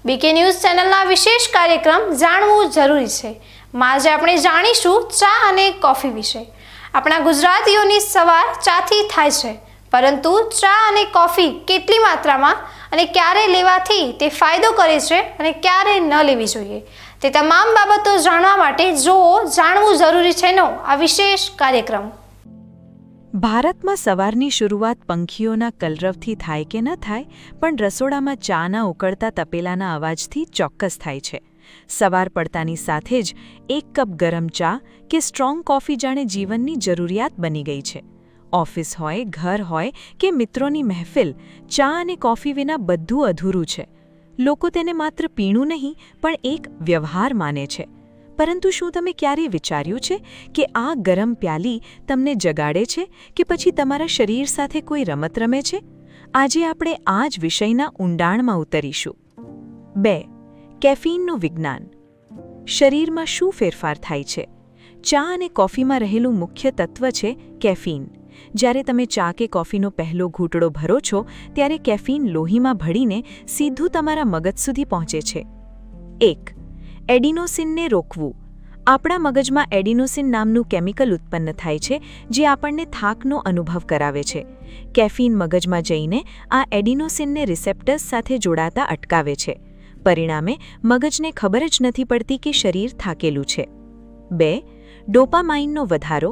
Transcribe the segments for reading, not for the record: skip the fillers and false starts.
બીકે news ચેનલના વિશેષ કાર્યક્રમ જાણવું જરૂરી છે. આજે આપણે જાણીશું ચા અને કોફી વિશે. આપણા ગુજરાતીઓની સવાર ચાથી થાય છે, પરંતુ ચા અને કોફી કેટલી માત્રામાં અને ક્યારે લેવાથી તે ફાયદો કરે છે અને ક્યારે ન લેવી જોઈએ, તે તમામ બાબતો જાણવા માટે જુઓ જાણવું જરૂરી છેનો આ વિશેષ કાર્યક્રમ. ભારતમાં સવારની શરૂઆત પંખીઓના કલરવથી થાય કે ન થાય, પણ રસોડામાં ચાના ઉકળતા તપેલાના અવાજથી ચોક્કસ થાય છે. સવાર પડતાની સાથે જ એક કપ ગરમ ચા કે સ્ટ્રોંગ કોફી જાણે જીવનની જરૂરિયાત બની ગઈ છે. ઓફિસ હોય, ઘર હોય કે મિત્રોની મહેફિલ, ચા અને કોફી વિના બધું અધૂરું છે. લોકો તેને માત્ર પીણું નહીં પણ એક વ્યવહાર માને છે. પરંતુ શું તમે ક્યારેય વિચાર્યું છે કે આ ગરમ પ્યાલી તમને જગાડે છે કે પછી તમારા શરીર સાથે કોઈ રમત રમે છે? આજે આપણે આ જ વિષયના ઊંડાણમાં ઉતરીશું. 2. કેફીનનું વિજ્ઞાન. શરીરમાં શું ફેરફાર થાય છે? ચા અને કોફીમાં રહેલું મુખ્ય તત્વ છે કેફીન. જ્યારે તમે ચા કે કોફીનો પહેલો ઘૂંટડો ભરો છો, ત્યારે કેફીન લોહીમાં ભળીને સીધું તમારા મગજ સુધી પહોંચે છે. 1. એડિનોસિનને રોકવું. આપણા મગજમાં એડિનોસિન નામનું કેમિકલ ઉત્પન્ન થાય છે, જે આપણને થાકનો અનુભવ કરાવે છે. કેફીન મગજમાં જઈને આ એડિનોસિનને રિસેપ્ટર્સ સાથે જોડાતા અટકાવે છે. પરિણામે મગજને ખબર જ નથી પડતી કે શરીર થાકેલું છે. 2. ડોપામાઇનનો વધારો.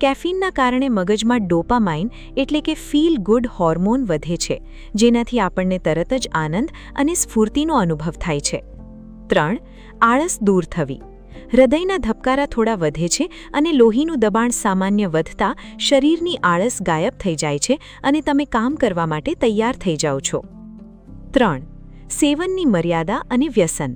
કેફીનના કારણે મગજમાં ડોપામાઇન એટલે કે ફીલ ગુડ હોર્મોન વધે છે, જેનાથી આપણને તરત જ આનંદ અને સ્ફૂર્તિનો અનુભવ થાય છે. 3. આળસ દૂર થવી. હૃદયના ધબકારા થોડા વધે છે અને લોહીનું દબાણ સામાન્ય વધતા શરીરની આળસ ગાયબ થઈ જાય છે અને તમે કામ કરવા માટે તૈયાર થઈ જાઓ છો. 3. સેવનની મર્યાદા અને વ્યસન.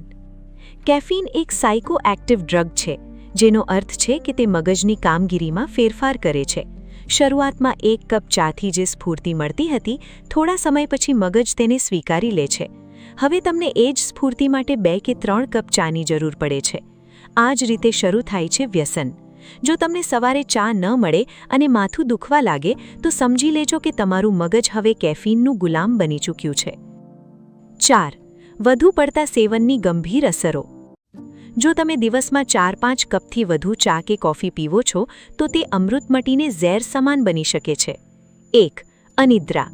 કેફીન એક સાયકોએક્ટિવ ડ્રગ છે, જેનો અર્થ છે કે તે મગજની કામગીરીમાં ફેરફાર કરે છે. શરૂઆતમાં એક કપ ચાથી જે સ્ફૂર્તિ મળતી હતી, થોડા સમય પછી મગજ તેને સ્વીકારી લે છે. હવે તમને એ જ સ્ફૂર્તિ માટે 2 કે 3 કપ ચાની જરૂર પડે છે. આ જ રીતે શરૂ થાય છે વ્યસન. જો તમને સવારે ચા ન મળે અને માથું દુખવા લાગે, તો સમજી લેજો કે તમારું મગજ હવે કેફીનનું ગુલામ બની ચૂક્યું છે. 4. વધુ પડતા સેવનની ગંભીર અસરો. જો તમે દિવસમાં 4-5 કપથી વધુ ચા કે કોફી પીવો છો, તો તે અમૃત મટીને ઝેર સમાન બની શકે છે. 1. અનિદ્રા.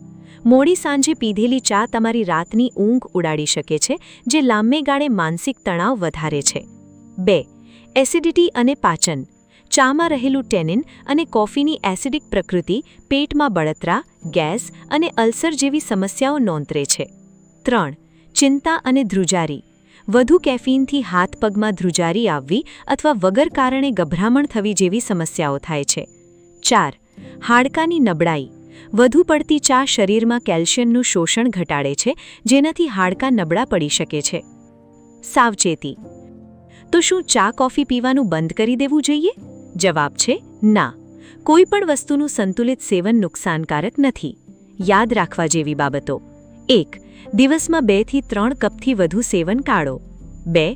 મોડી સાંજે પીધેલી ચા તમારી રાતની ઊંઘ ઉડાડી શકે છે, જે લાંબે ગાળે માનસિક તણાવ વધારે છે. 2. એસિડિટી અને પાચન. ચામાં રહેલું ટેનિન અને કોફીની એસિડિક પ્રકૃતિ પેટમાં બળતરા, ગેસ અને અલ્સર જેવી સમસ્યાઓ નોંધે છે. 3. ચિંતા અને ધ્રુજારી. વધુ કેફીનથી હાથ પગમાં ધ્રુજારી આવવી અથવા વગર કારણે ગભરામણ થવી જેવી સમસ્યાઓ થાય છે. 4. હાડકાની નબળાઈ. વધુ પડતી ચા શરીરમાં કેલ્શિયમનું શોષણ ઘટાડે છે, જેનાથી હાડકાં નબળા પડી શકે છે. સાવચેતી. તો શું ચા કોફી પીવાનું બંધ કરી દેવું જોઈએ? જવાબ છે ના. કોઈ પણ વસ્તુનું સંતુલિત સેવન નુકસાનકારક નથી. યાદ રાખવા જેવી બાબતો. 1. દિવસમાં 2 થી 3 કપથી વધુ સેવન ટાળો. 2.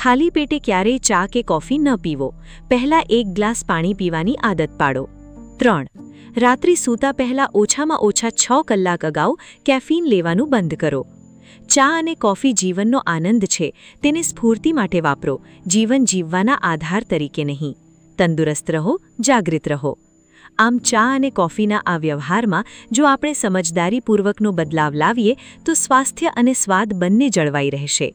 ખાલી પેટે ક્યારેય ચા કે કોફી ન પીવો. પહેલા 1 ગ્લાસ પાણી પીવાની આદત પાડો. 3. રાત્રિ સૂતા પહેલાં ઓછામાં ઓછા 6 કલાક અગાઉ કેફીન લેવાનું બંધ કરો. ચા અને કોફી જીવનનો આનંદ છે, તેને સ્ફૂર્તિ માટે વાપરો, જીવન જીવવાના આધાર તરીકે નહીં. તંદુરસ્ત રહો, જાગૃત રહો. આમ ચા અને કોફીના આ વ્યવહારમાં જો આપણે સમજદારીપૂર્વકનો બદલાવ લાવીએ, તો સ્વાસ્થ્ય અને સ્વાદ બંને જળવાઈ રહેશે.